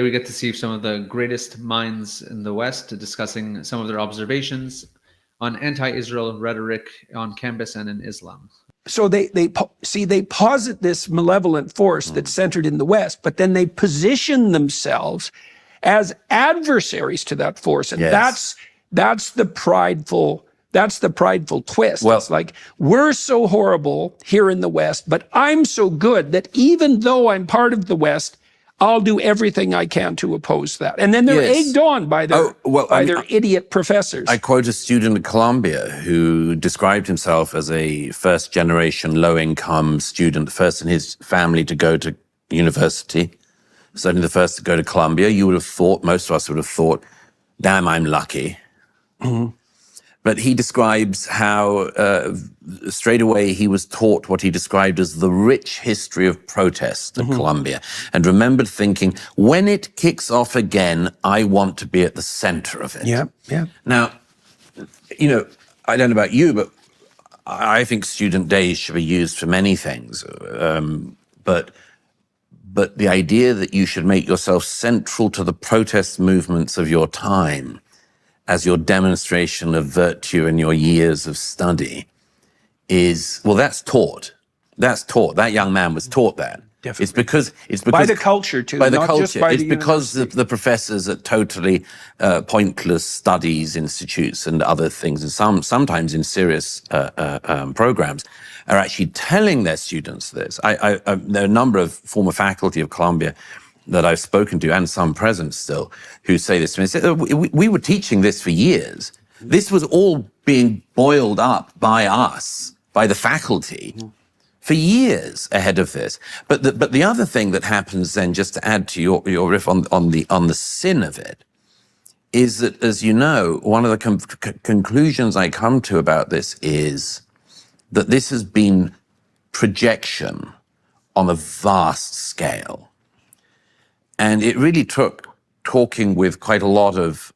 We get to see some of the greatest minds in the West discussing some of their observations on anti-Israel rhetoric on campus and in Islam. So they posit this malevolent force that's centered in the West, but then they position themselves as adversaries to that force, and Yes. that's the prideful twist. Well, it's like, we're so horrible here in the West, but I'm so good that even though I'm part of the West, I'll do everything I can to oppose that. And then they're egged on by their their idiot professors. I quote a student at Columbia who described himself as a first-generation low-income student, first in his family to go to university, certainly the first to go to Columbia. You would have thought, most of us would have thought, damn, I'm lucky. Mm-hmm. But he describes how straight away he was taught what he described as the rich history of protest at Columbia, and remembered thinking, when it kicks off again, I want to be at the center of it. Yeah. Now, you know, I don't know about you, but I think student days should be used for many things. But the idea that you should make yourself central to the protest movements of your time as your demonstration of virtue in your years of study is, well, that's taught. That's taught. That young man was taught that. Definitely. It's because by the culture too. By the not culture. Just by it's the because the professors at totally pointless studies institutes and other things, and sometimes in serious programs, are actually telling their students this. There are a number of former faculty of Columbia that I've spoken to, and some present still, who say this to me. They say, we were teaching this for years. This was all being boiled up by us, by the faculty, for years ahead of this. But the other thing that happens then, just to add to your riff on the sin of it, is that, as you know, one of the conclusions I come to about this is that this has been projection on a vast scale. And it really took talking with quite a lot of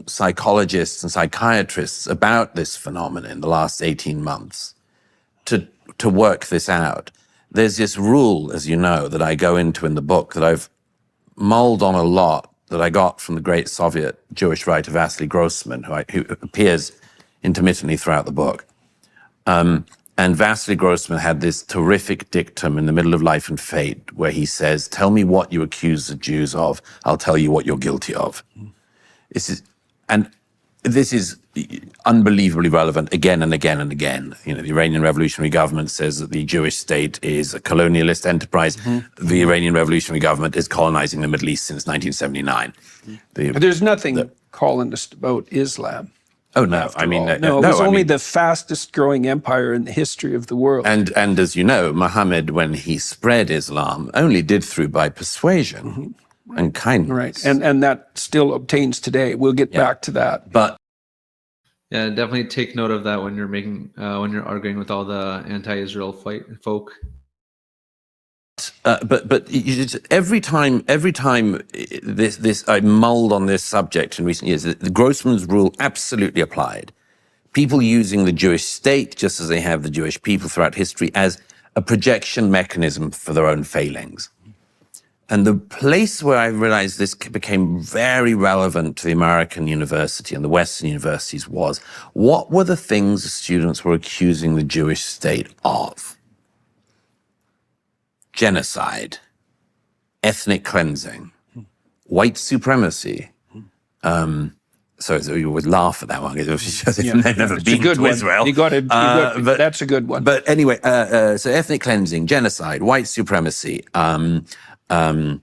psychologists and psychiatrists about this phenomenon in the last 18 months to work this out. There's this rule, as you know, that I go into in the book that I've mulled on a lot, that I got from the great Soviet Jewish writer Vasily Grossman, who appears intermittently throughout the book. And Vasily Grossman had this terrific dictum in the middle of Life and Fate where he says, tell me what you accuse the Jews of, I'll tell you what you're guilty of. This is unbelievably relevant again and again and again. You know, the Iranian Revolutionary Government says that the Jewish state is a colonialist enterprise. The Iranian Revolutionary Government is colonizing the Middle East since 1979. But there's nothing colonist about Islam. Oh, no. I mean, it was only the fastest growing empire in the history of the world. And as you know, Muhammad, when he spread Islam, only did through by persuasion and kindness. Right. And that still obtains today. We'll get back to that. But yeah, definitely take note of that when you're when you're arguing with all the anti-Israel folk. But every time this I mulled on this subject in recent years, the Grossman's rule absolutely applied. People using the Jewish state, just as they have the Jewish people throughout history, as a projection mechanism for their own failings. And the place where I realized this became very relevant to the American university and the Western universities was, what were the things the students were accusing the Jewish state of? Genocide, ethnic cleansing, white supremacy. So you would laugh at that one. They've never been to Israel. You got it. That's a good one. But anyway, so ethnic cleansing, genocide, white supremacy, the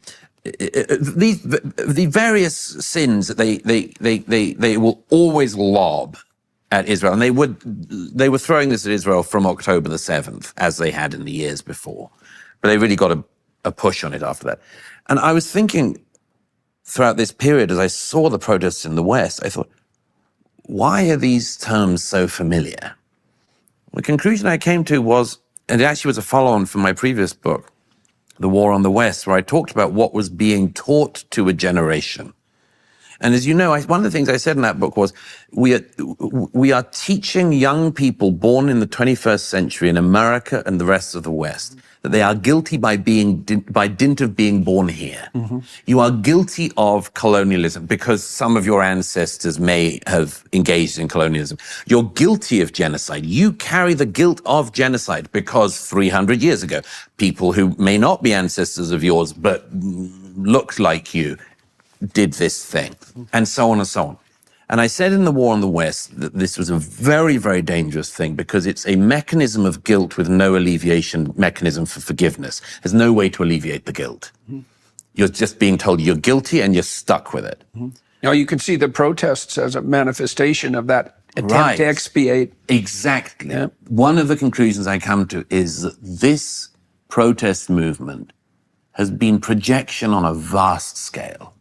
various sins that they will always lob at Israel, and they were throwing this at Israel from October the 7th, as they had in the years before. But they really got a push on it after that. And I was thinking throughout this period, as I saw the protests in the West, I thought, why are these terms so familiar? The conclusion I came to was, and it actually was a follow-on from my previous book, The War on the West, where I talked about what was being taught to a generation. And as you know, one of the things I said in that book was, we are teaching young people born in the 21st century in America and the rest of the West that they are guilty by dint of being born here. You are guilty of colonialism because some of your ancestors may have engaged in colonialism. You're guilty of genocide. You carry the guilt of genocide because 300 years ago, people who may not be ancestors of yours but looked like you did this thing, and so on and so on. And I said in The War on the West that this was a very, very dangerous thing because it's a mechanism of guilt with no alleviation mechanism for forgiveness. There's no way to alleviate the guilt. You're just being told you're guilty and you're stuck with it. Now you can see the protests as a manifestation of that attempt to expiate. Exactly. Yeah. One of the conclusions I come to is that this protest movement has been projection on a vast scale.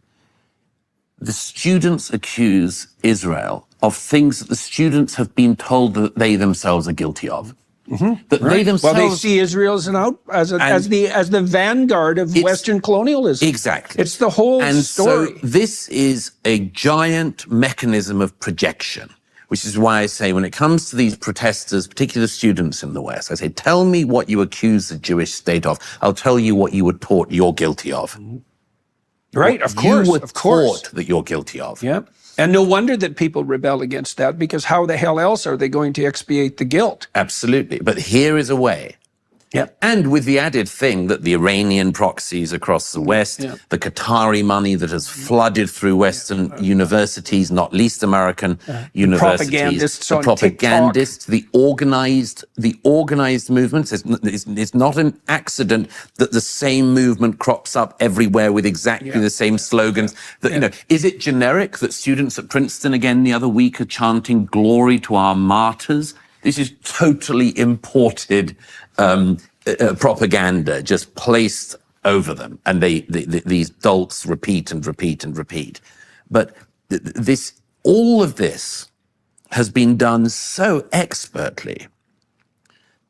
The students accuse Israel of things that the students have been told that they themselves are guilty of. That they themselves, well, they see Israel as the vanguard of Western colonialism. Exactly. It's the whole story. So this is a giant mechanism of projection, which is why I say when it comes to these protesters, particularly students in the West, I say, tell me what you accuse the Jewish state of. I'll tell you what you were taught you're guilty of. Right, of course. You were taught that you're guilty of. Yeah. And no wonder that people rebel against that, because how the hell else are they going to expiate the guilt? Absolutely. But here is a way. Yeah. And with the added thing that the Iranian proxies across the West, the Qatari money that has flooded through Western universities, not least American universities, the propagandists, the organized movements. It's not an accident that the same movement crops up everywhere with exactly the same slogans. That, you know, is it generic that students at Princeton again the other week are chanting "Glory to our martyrs"? This is totally imported propaganda, just placed over them, and these dolts repeat and repeat and repeat. But all of this has been done so expertly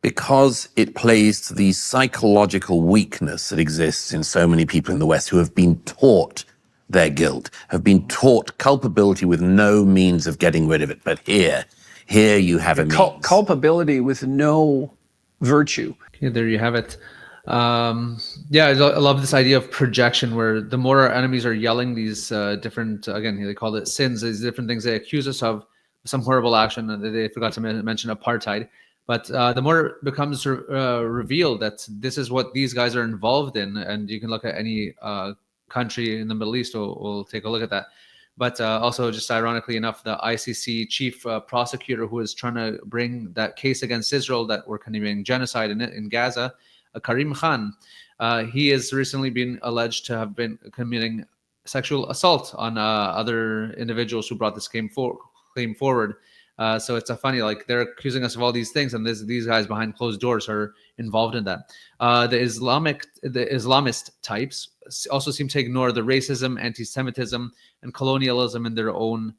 because it plays to the psychological weakness that exists in so many people in the West who have been taught their guilt, have been taught culpability with no means of getting rid of it. But here you have a means. Culpability with no virtue. Yeah, there you have it. Yeah, I love this idea of projection, where the more our enemies are yelling these different, again, they call it sins, these different things they accuse us of, some horrible action. They forgot to mention apartheid. But the more it becomes revealed that this is what these guys are involved in, and you can look at any country in the Middle East, we'll take a look at that. But also, just ironically enough, the ICC chief prosecutor who is trying to bring that case against Israel that we're committing genocide in Gaza, Karim Khan, he has recently been alleged to have been committing sexual assault on other individuals who brought this claim forward. So it's a funny, like, they're accusing us of all these things, and these guys behind closed doors are involved in that. The Islamist types also seem to ignore the racism, anti-Semitism, and colonialism in their own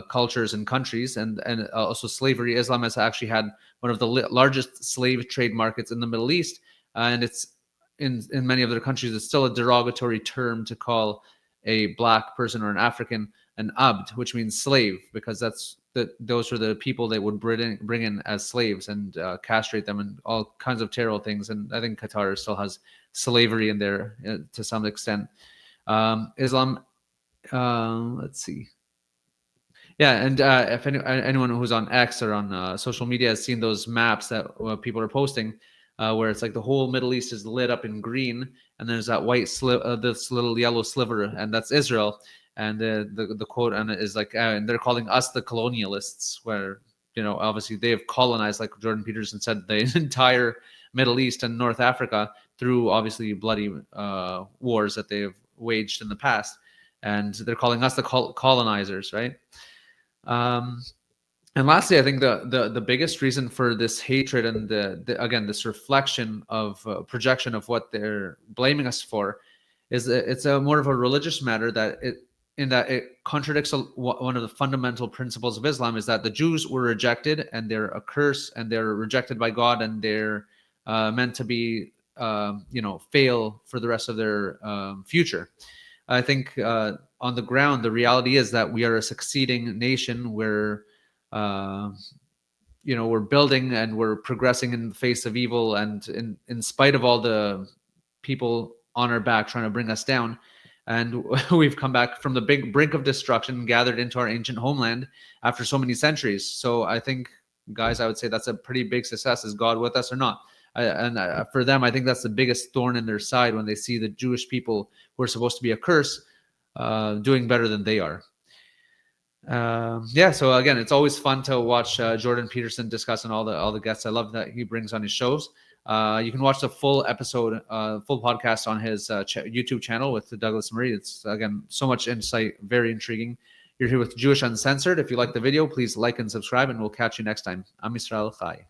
cultures and countries, and also slavery. Islam has actually had one of the largest slave trade markets in the Middle East, and it's in many of their countries, it's still a derogatory term to call a black person or an African an abd, which means slave, because those are the people they would bring in as slaves and castrate them and all kinds of terrible things. And I think Qatar still has slavery in there to some extent. Islam, let's see. Yeah, and if anyone who's on X or on social media has seen those maps that people are posting, where it's like the whole Middle East is lit up in green, and there's that white this little yellow sliver, and that's Israel. And the quote on it is like, and they're calling us the colonialists, where, you know, obviously they have colonized, like Jordan Peterson said, the entire Middle East and North Africa through obviously bloody wars that they have waged in the past. And they're calling us the colonizers, right? And lastly, I think the biggest reason for this hatred and again, this reflection of projection of what they're blaming us for is that it's a more of a religious matter, that it contradicts one of the fundamental principles of Islam, is that the Jews were rejected and they're a curse and they're rejected by God, and they're meant to be, fail for the rest of their future. I think on the ground, the reality is that we are a succeeding nation where, we're building and we're progressing in the face of evil, and in spite of all the people on our back trying to bring us down. And we've come back from the big brink of destruction, gathered into our ancient homeland after so many centuries. So I think, guys, I would say that's a pretty big success. Is God with us or not? For them, I think that's the biggest thorn in their side when they see the Jewish people who are supposed to be a curse doing better than they are. So again, it's always fun to watch Jordan Peterson discussing all the guests I love that he brings on his shows. You can watch the full episode, full podcast on his YouTube channel with Douglas Murray. It's, again, so much insight, very intriguing. You're here with Jewish Uncensored. If you like the video, please like and subscribe, and we'll catch you next time. I'm Israel Chai.